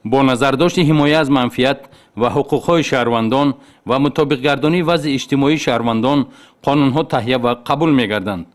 با نظرداشت حمایت از منفعت و حقوق‌های شهروندان و مطابق گردانی وضع اجتماعی شهروندان قانون‌ها تهیه و قبول می‌گردند.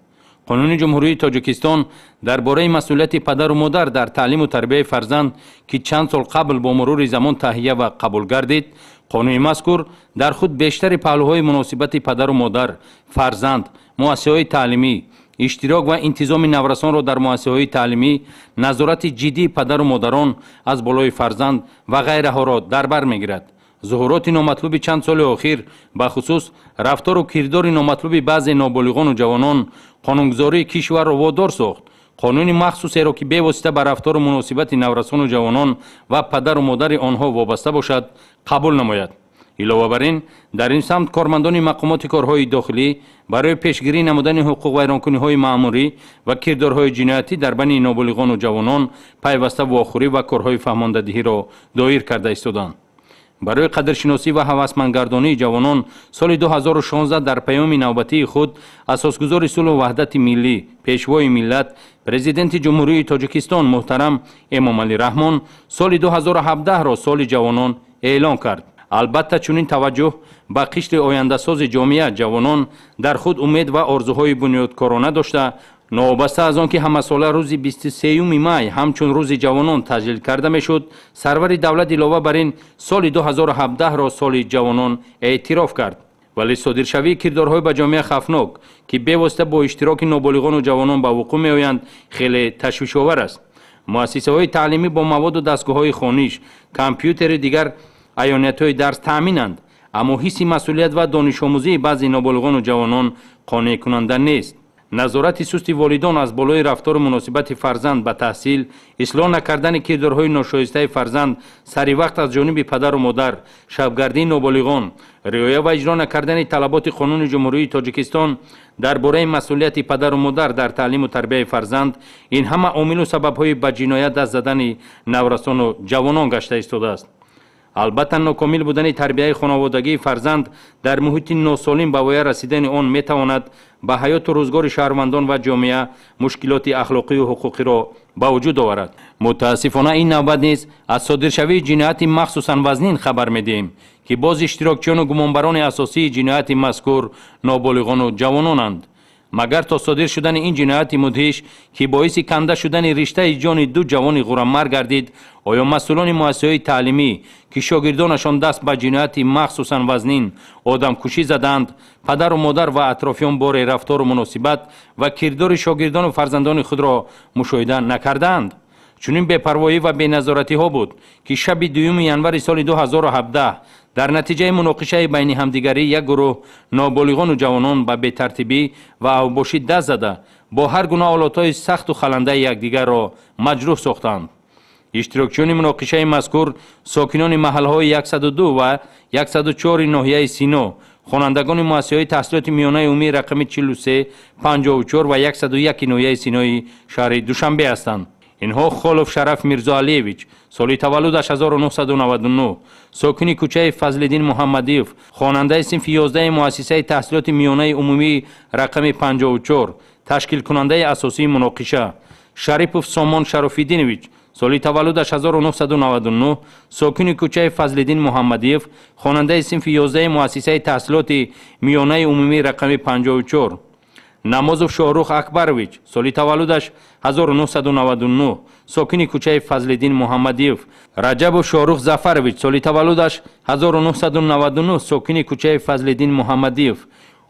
قانون جمهوری تاجیکستان درباره مسئولیت پدر و مادر در تعلیم و تربیت فرزند که چند سال قبل با مرور زمان تهیه و قبول گردید، قانون مذکور در خود بیشتر پهلوهای مناسبت پدر و مادر، فرزند، مؤسسه‌های تعلیمی، اشتراک و انتظام نورسان را در مؤسسه‌های تعلیمی، نظارت جدی پدر و مادران از بالای فرزند و غیره ها را در بر می‌گیرد. ظهورات نامطلوب چند سال اخیر به خصوص رفتار و کردار نامطلوب بعضی نابالغان و جوانان قانونگذاری کشور را وادار ساخت. قانون مخصوصی را که بواسطه به رفتار و مناسبت نورسان و جوانان و پدر و مادر آنها وابسته باشد قبول نماید. علاوه بر این در این سمت کارمندان مقامات کارهای داخلی برای پیشگیری نمودن حقوق و ویرانکنی‌های مأموری و کردارهای جنایتی در بین نابالغان و جوانان پیوسته واخوری و کارهای فهماندهی را دایر کرده ایستادند. برای قدرشناسی و هوسمندگردانی جوانان سال 2016 در پیام نوبتی خود اساسگزار صلح و وحدت ملی، پیشوای ملت، پرزیدنت جمهوری تاجیکستان محترم امام علی رحمان سال 2017 را سال جوانان اعلان کرد. البته چنین توجه به قشر آینده ساز جامعه جوانان در خود امید و آرزوهای بنیادکارانه داشته، نوابسته از آنکه همه ساله روز 23 می همچون روز جوانان تجلیل کرده میشد، سرور دولت علاوه بر این سال 2017 را سال جوانان اعتراف کرد. ولی صادرشوی کردارهای به جامعه خفناک که بواسطه با اشتراک نابالغان و جوانان به وقوع می آیند خیلی تشویش‌آور است. مؤسسه‌های تعلیمی با مواد و دستگاه‌های خوانش، کامپیوتر دیگر عیانیت‌های درس تامینند، اما حس مسئولیت و دانش آموزی بعضی نابالغان و جوانان قانع کننده نیست. نظارت سست والدان از بالای رفتار مناسبت فرزند به تحصیل، اصلاح نکردن کردارهای ناشایسته فرزند سری وقت از جانب پدر و مادر، شبگردی نابالغان، رعایت و اجرا نکردن طلبات قانون جمهوری تاجیکستان درباره مسئولیت پدر و مادر در تعلیم و تربیت فرزند، این همه عامل و سبب‌های به جنایت دست زدن نورسان و جوانان گشته ایستاده است. البته ناکامل بودن تربیت خانوادگی فرزند در محیط ناسالم به وی رسیدن آن می تواند به حیات و روزگار شهروندان و جامعه مشکلات اخلاقی و حقوقی را به وجود آورد. متاسفانه این نوبت نیز از صادرشوی جنایت مخصوصا وزنین خبر می دهیم که باز اشتراکچیان و گمانبران اساسی جنایت مذکور نابالغان و جوانانند. مگر تا صادر شدن این جنایت مدهش که باعث کنده شدن رشته جان دو جوان غرام‌مر گردید، آیا مسئولان مؤسسه‌های تعلیمی که شاگردانشان دست به جنایت مخصوصا وزنین آدمکشی زدند، پدر و مادر و اطرافیان بار رفتار و مناسبت و کردار شاگردان و فرزندان خود را مشاهده نکردند؟ چنین بی‌پروایی و بی‌نظارتی ها بود که شب 2 ژانویه سال 2017 در نتیجه مناقشه بین همدیگری یک گروه نابالغان و جوانان به بی‌ترتیبی و اوباشی دست زده با هر گونه آلاتهای سخت و خلنده یکدیگر را مجروح ساختند. اشتراکچیان مناقشه مذکور ساکنان محلهای 102 و 104 ناحیه سینا، خوانندگان مؤسسه‌های تحصیلات میانه عمومی رقم 43 54 و 101 ناحیه سینای شهر دوشنبه هستند. اینها خالف شرف میرزا علیویچ، سال تولدش 1999، ساکن کوچه فضل‌الدین محمدیف، خواننده صنف 11 مؤسسه تحصیلات میانه عمومی رقم 54، تشکیل کننده اساسی مناقشه. شریپوف سامان شراف‌الدینویچ، سال تولدش 1999، ساکن کوچه فضل‌الدین محمدیف، خواننده صنف 11 مؤسسه تحصیلات میانه عمومی رقم 54. نمازوف شاهرخ اکبرویچ، سال تولدش 1999، ساکن کوچه فضل‌الدین محمدیف. رجبوف شاهرخ ظفرویچ، سال تولدش 1999، ساکن کوچه فضل‌الدین محمدیف.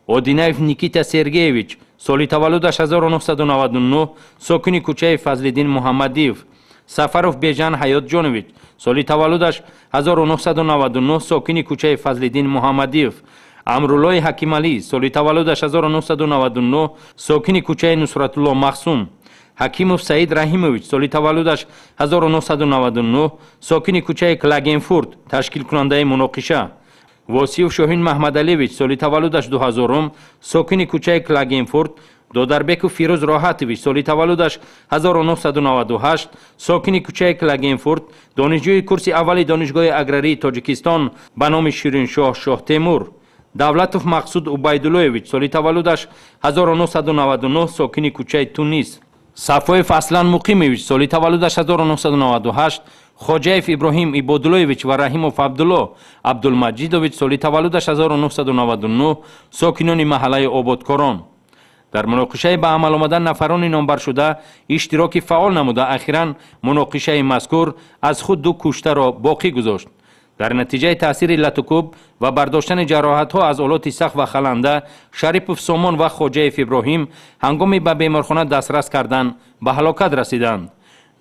اودینایف نیکیتا سرگیویچ، سال تولدش 1999، ساکن کوچه فضل‌الدین محمدیف. سفروف بیژن حیات جانویچ، سال تولدش 1999، ساکن کوچه فضل‌الدین محمدیف. امرالله حکیم علی، سال تولدش 1999، ساکن کوچه نصرت الله مخصوم. حکیموف سعید رحیمویچ، سال تولدش 1999، ساکن کوچه کلاگنفورد، تشکیل کننده مناقشه. واسیوف شاهین محمد علیویچ، سال تولدش 2000، ساکن کوچه کلاگنفورد. دودربکوف فیروز راحتویچ، سال تولدش 1998، ساکن کوچه کلاگنفورد، دانشجوی کورس اول دانشگاه اگراری تاجیکستان به نام شیرینشاه شاه تیمور. دولتوف مقصود عبیداللهویچ، سال تولدش 1999، ساکن کوچه تونس. صفویف اصلان مقیمویچ، سال تولدش 1998، хоҷаев иброҳим ибодуллоевич ва раҳимов абдулло абдулмаҷидович соли таваллудаш 1999 сокинони маҳаллаи ободкорон. дар муноқишаи ба амал омадан нафарони номбаршуда иштироки фаъол намуда ахиран муноқишаи мазкур аз худ ду куштаро боқӣ гузошт. дар натиҷаи таъсири латукуб ва бардоштани ҷароҳатҳо аз олоти сахт ва халанда Шарипов Сомон ва хоҷаев Иброҳим ҳангоми ба беморхона дастрас кардан ба ҳалокат расиданд.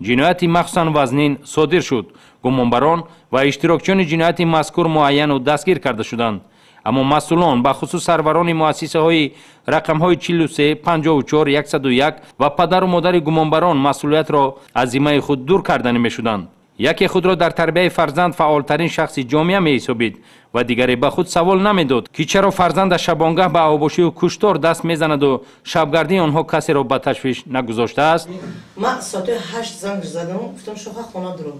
ҷинояти махсусан вазнин содир шуд. гумонбарон ва иштирокчиёни ҷинояти мазкур муайяну дастгир карда шуданд. аммо масъулон бахусус сарварони муассисаҳои рақамҳои 43, 54, 101 ва падару модари гумонбарон масъулиятро аз зиммаи худ дур карданӣ мешуданд. яке худро дар тарбияи фарзанд фаъолтарин шахси ҷомеа меҳисобид ва дигаре ба худ савол намедод ки чаро фарзандаш шабонгаҳ ба авбошию куштор даст мезанаду шабгардии онҳо касеро ба ташвиш нагузоштааст. ман соати 8 занг задам, гуфтам шоха хона дуро.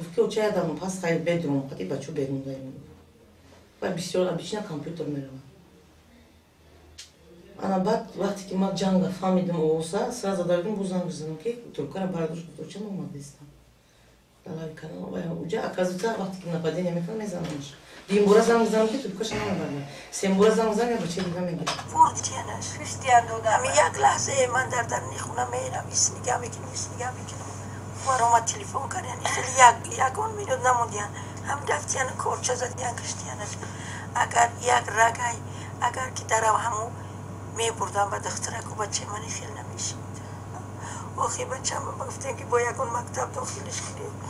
گفت که چه آدم پس خیلی بدرون قطعی بچه بیرون داریم و بسیار بیشتر کامپیوتر میروم. انا بعد وقتی که ما جنگ فهمیدم اوسا سراز داریم بوزن بزنم که ترکان برادرش گفت چه اومد دیستم. دلای کنم و اونجا اکازوتا وقتی که نپادینی میکنم میزنمش. دیم برا زنگ زنم که ترکاش نمیبرم. سیم برا زنگ زنم بچه دیگه میگیرم. فوردی چناش خریدن دادم یک لحظه من در نخونه میرم ایس نگاه میکنم. وارما تلفن کردن خیلی یکون میداد نمودیان هم دفتیان کورچه زدیان کشتیانش اگر یک رگای اگر که در همو میبردم به دختر کو بچه من خیلی نمیشید آخی بچه من گفتن که با یکون مکتب داخلش کنید.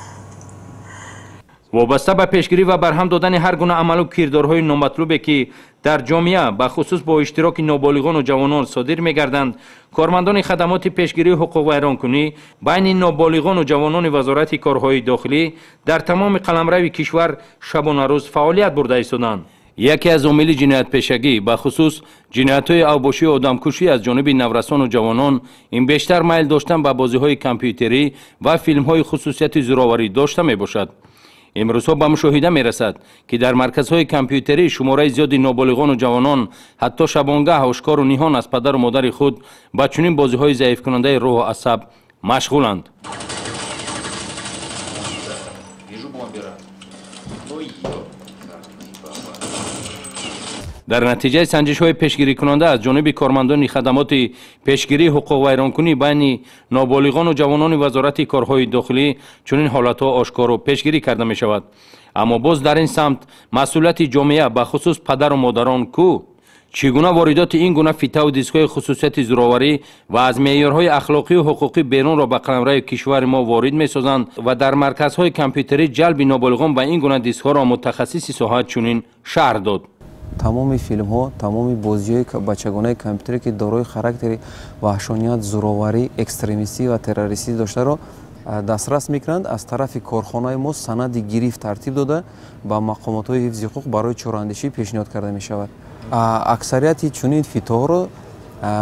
وابسته به پیشگیری و برهم دادن هر گونه عمل و کردارهای نامطلوبی که در جامعه به خصوص با اشتراک نابالغان و جوانان صادر می‌گردند، کارمندان خدمات پیشگیری حقوق ویرانکنی بین نابالغان و جوانان وزارت کارهای داخلی در تمام قلمرو کشور شبانه روز فعالیت برده ایستادند. یکی از عوامل جنایت پیشگی به خصوص جنایت‌های اوباشی و آدمکشی از جانب نورسان و جوانان این بیشتر میل داشتن به بازی‌های کامپیوتری و فیلم‌های خصوصیت زورآوری داشته میباشد. امروزها به مشاهده می رسد که در مرکزهای کامپیوتری شماره زیادی نابالغان و جوانان حتی شبانگاه آشکار و نهان از پدر و مادر خود با چنین بازی‌های ضعیف کننده روح و عصب مشغولند. در نتیجه سنجش‌های پیشگیری کننده از جانب کارمندان خدمات پیشگیری حقوق ویرانکنی بین نابالغان و جوانان وزارت کارهای داخلی چنین حالت‌ها آشکار و پیشگیری کرده می‌شود. اما باز در این سمت مسئولیت جامعه به خصوص پدر و مادران کو چگونه واردات این گونه فیتا و دیسک‌های خصوصیت زورآوری و از معیارهای اخلاقی و حقوقی بیرون را به قلمرو کشور ما وارد می‌سازند و در مرکزهای کامپیوتری جلب نابالغان به این گونه دیسک‌ها را متخصص ساحت چنین شرح داد. تمامی فیلم ها، تمامی بازی های بچگانه کامپیوتری که دارای خاراکتر وحشانیت، زورآوری، اکستریمیستی و تروریستی داشته را دسترس میکنند. از طرف کارخانه ما سند گرفت ترتیب داده با مقامات های حفظ حقوق برای چوراندهی پیشنهاد کرده می شود. اکثریت چنین فیتا را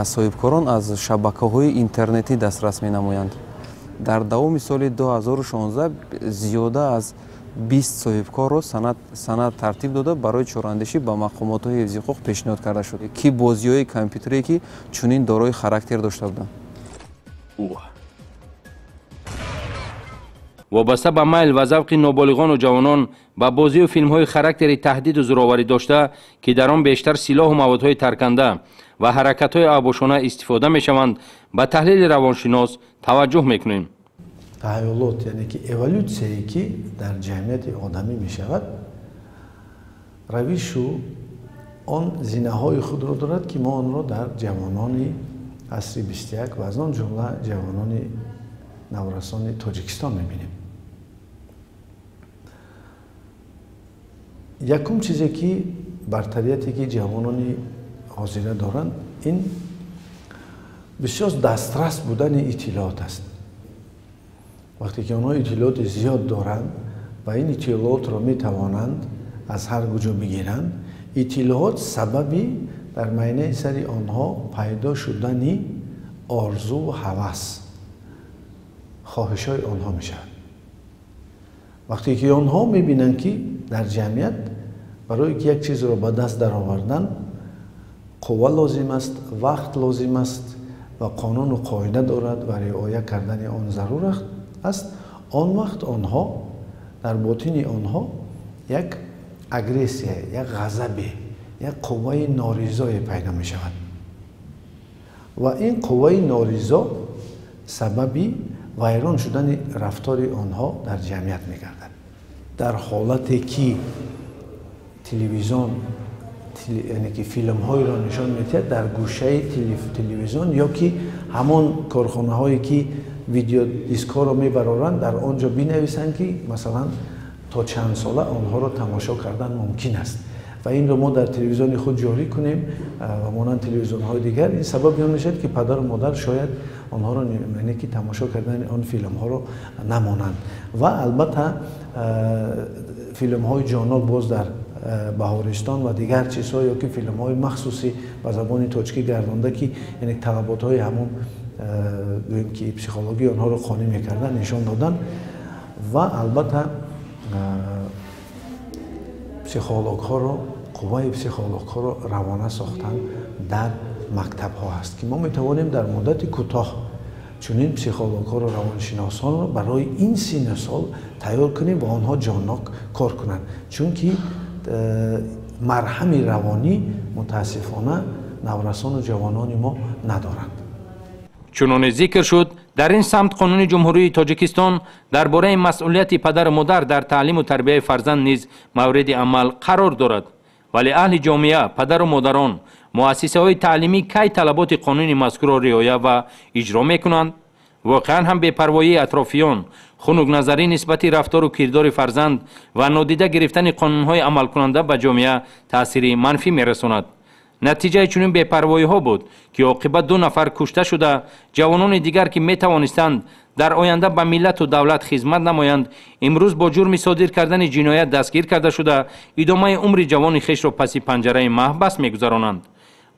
صاحبکاران از شبکه‌های اینترنتی دسترس می نمایند. در دوام سال 2016 زیاده از 20 صاحبکار رو سند ترتیب داده برای چوراندهی با مقامات های حفظ حقوق پیشنهاد کرده شده که بازی‌های کامپیوتری که چنین دارای خاراکتر داشته بودند. وابسته به میل و ذوق نابالغان و جوانان با بازی و فیلم‌های خاراکتری تهدید و زورآوری داشته که در آن بیشتر سلاح و موادهای ترکنده و حرکت‌های آبوشانه استفاده می‌شوند، به تحلیل روانشناس توجه می‌کنیم. تحولات یعنی که اِوولوسیایی که در جمعیت آدمی می شود روش آن زینه‌های خود را دارد که ما آن را در جوانان عصر 21 و از آن جمله جوانان نورسان تاجیکستان می بینیم. یکم چیزی که برتریتی که جوانان حاضر دارند این بسیار دسترس بودن اطلاعات است. وقتی که آنها اطلاعات زیاد دارند و این اطلاعات را می توانند از هر کجا بگیرند، اطلاعات سببی در معینه سری آنها پیدا شدن آرزو و هوس خواهش های آنها می شود. وقتی که آنها می بینند که در جمعیت برای که یک چیز را به دست در آوردن قوه لازم است، وقت لازم است و قانون و قاعده دارد و رعایت کردن آن ضرور است، است، آن وقت آنها در باطن آنها یک اگریسیه، یک غضب، یک قوه ناریزای پیدا می شود و این قوه ناریزا سببی ویران شدن رفتار آنها در جمعیت می گردد. در حالتی که تلویزیون یعنی که فیلم های را نشان می‌دهد در گوشه تلویزیون یا که همان کارخانه هایی که ویدیو دیسک ها را میبرارند در آنجا بنویسند که مثلا تا چند ساله آنها را تماشا کردن ممکن است و این را ما در تلویزیون خود جاری کنیم و مانند تلویزیون های دیگر. این سبب می شود که پدر و مادر شاید آنها را یعنی که تماشا کردن آن فیلم ها را نمانند و البته فیلم های جانال باز در بهارستان و دیگر چیزها یا که فیلم های مخصوصی به زبان تاجیکی گردانده که یعنی طلبات های همون گوییم که پسیخولوژی آنها را خانه میکردن نشان دادن و البته پسیخولوژ ها را قوه پسیخولوژ ها را روانه ساختن در مکتب ها هست که ما میتوانیم در مدت کوتاه چنین پسیخولوژ ها را روانشناسان را برای این سن سال تیار کنیم و آنها جانانه کار کنند، چون که مرهم روانی متاسفانه نورسان و جوانان ما ندارند. چنانچه ذکر شد در این سمت قانون جمهوری تاجیکستان درباره مسئولیت پدر و مادر در تعلیم و تربیت فرزند نیز مورد عمل قرار دارد، ولی اهل جامعه، پدر و مادران، مؤسسه های تعلیمی کی طلبات قانون مذکور را رعایت و اجرا میکنند؟ واقعا هم بی‌پروایی اطرافیان، خنک نظری نسبت رفتار و کردار فرزند و نادیده گرفتن قانون‌های عمل کننده به جامعه تأثیر منفی می‌رساند. نتیجه چنین بی‌پروایی ها بود که عاقبت 2 نفر کشته شده، جوانان دیگر که می‌توانستند در آینده به ملت و دولت خدمت نمایند امروز با جرم صادر کردن جنایت دستگیر کرده شده، ادامه عمر جوان خویش را پس پنجره محبس می‌گذرانند.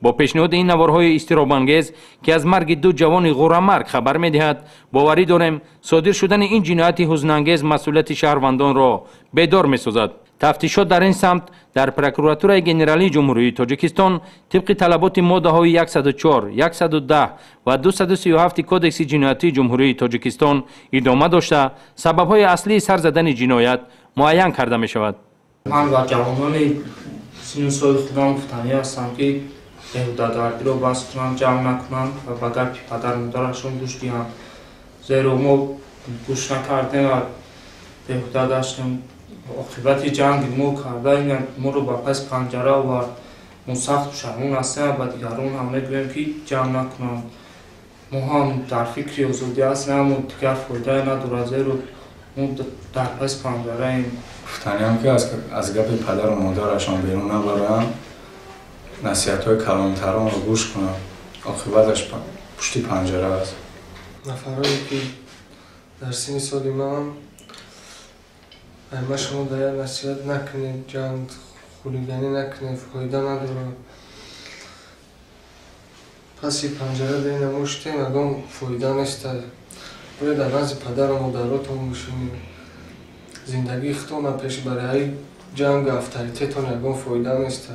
با پیشنهاد این نوارهای اضطراب‌انگیز که از مرگ 2 جوان غورمرگ خبر می‌دهد، باوری داریم صادر شدن این جنایت حزن‌انگیز مسئولیت شهروندان را بیدار می‌سازد. تفتیشات در این سمت در پروکراتورای گنرالی جمهوری تاجیکستان طبق طلبات ماده‌های 104، 110 و 237 کدکس جنایتی جمهوری تاجیکستان ادامه داشته سبب‌های اصلی سر زدن جنایت معین کرده می‌شود. من و جوانان سن سال خودم گفتنی هستم که بهوده‌گردی را بس کنند، جمع نکنند و به گپ پدر مادرشان گوش دهند، زیرا ما گوش نکردیم و بهوده گشتیم. عاقبت جنگ ما کرده ما رو به پس پنجره و ما سخت پشیمان هستیم و به دیگران هم میگوییم که جمع نکنند. ما هم در فکر آزادی هستیم اما دیگر فایده ندارد، زیرا ما در پس پنجره ایم. گفتنی هم که از گپ پدر و مادرشان بیرون نبرن، نصیحت‌های کلانتران رو گوش کنن، عاقبتش پشت پنجره است. نفرهایی که در سن سال من همه شما باید نصیحت نکنید، جنگ خونیگنی نکنید، فایده نداره. پس پنجره دین مشتیم اگه فایده نیست. باید در نزد پدر و مادراتون بشینید. زندگی خودتون پیش برای جنگ افطاریتتون اگه فایده نیست.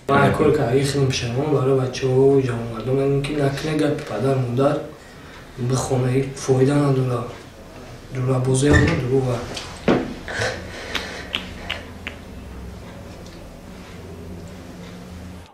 من کار که ای خیلی پشیمان برای بچه ها و جوان مردم میگم که نکنه گپ پدر مادر بخونه فایده نداره، دروغ بازی هم دروغه.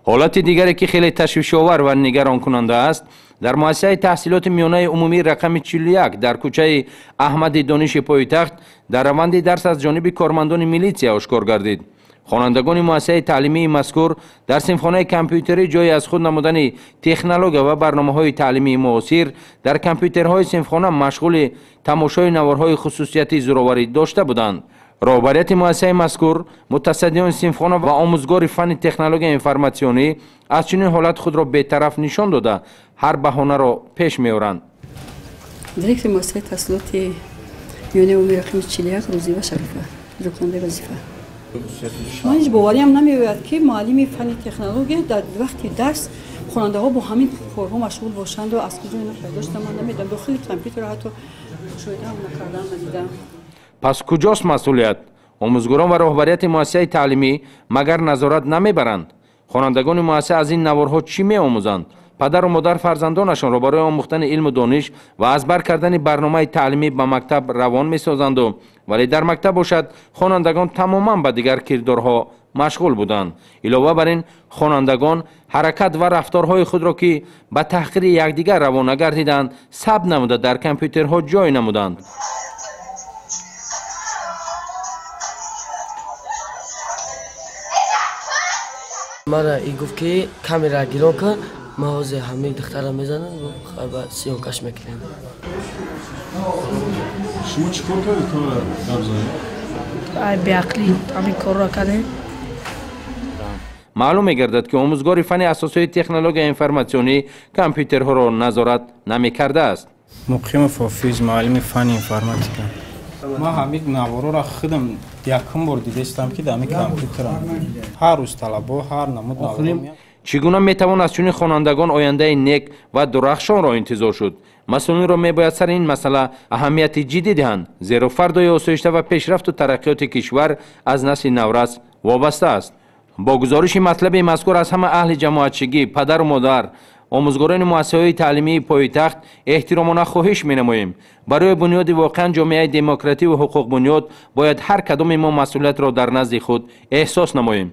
حالت دیگری که خیلی تشویش‌آور و نگران کننده است در مؤسسه تحصیلات میانه عمومی رقم 41 در کوچه احمد دانش پایتخت در روند درس از جانب کارمندان میلیسیا آشکار گردید. خوانندگان مؤسسه تعلیمی مذکور در صنفخانه کامپیوتری جای از خود نمودن تکنولوژی و برنامه‌های تعلیمی معاصر در کامپیوترهای صنفخانه مشغول تماشای نوارهای خصوصیتی زورآوری داشته بودند. رهبریت مؤسسه مذکور متصدیان صنفخانه و آموزگار فن تکنولوژی انفرماسیونی از چنین حالت خود را بی‌طرف نشان داده هر بهانه را پیش می‌آورند. دیرکتور مؤسسه تحصیلات میانه عمومی رقم 41 روزی و شریفه رکننده وظیفه. من هیچ باوریم نمی‌آید که معلم فن تکنولوژی در وقت درس خواننده‌ها با همین فرم مشغول باشند و از کجا اینا پیدا شده من نمی‌دونم. داخل کامپیوتر حتی شاید هم نکردم ندیدم. پس کجاست مسئولیت؟ آموزگاران و رهبریت مؤسسه تعلیمی مگر نظارت نمیبرند؟ خوانندگان مؤسسه از این نوارها چی می‌آموزند؟ پدر و مادر فرزندانشان را برای آموختن علم و دانش و از بر کردن برنامه تعلیمی به مکتب روان می‌سازند، ولی در مکتب باشد خوانندگان تماما به دیگر کردارها مشغول بودند. علاوه بر این خوانندگان حرکت و رفتارهای خود را که به تحقیر یکدیگر روانه گردیدند ثبت نموده در کامپیوترها جای نمودند. مرا ای گفت که کامera گیران کن، مغازه همه دخترها میزنن و با سیاکش میکنن. شما چی کار کردید کامera نبزنید؟ بیعقلی همین کار را کردیم. معلوم می‌گردد که آموزگار فن اساسی تکنولوژی انفرماسیونی کامپیوترها را نظارت نمی‌کرده است. مقیم فافیز معلم فن انفرماتیکا. ما همین نوارو را خودم یکم بار دیدم که در کامپیوترم هر روز طلبا هر نمود نوارو. چگونه میتوان از چنین خوانندگان آینده نیک و درخشان را انتظار شد؟ مسئولین را میباید سر این مسئله اهمیت جدی دهند، زیرا فردای آسایشته و پیشرفت و ترقیات کشور از نسل نورس وابسته است. با گزارش مطلب مذکور از همه اهل جماعتچگی، پدر و مادر، آموزگاران مؤسسه‌های تعلیمی پایتخت احترامانه خواهش می‌نماییم. برای بنیاد واقعا جامعه دموکراتی و حقوق بنیاد باید هر کدام ما مسئولیت را در نزد خود احساس نماییم.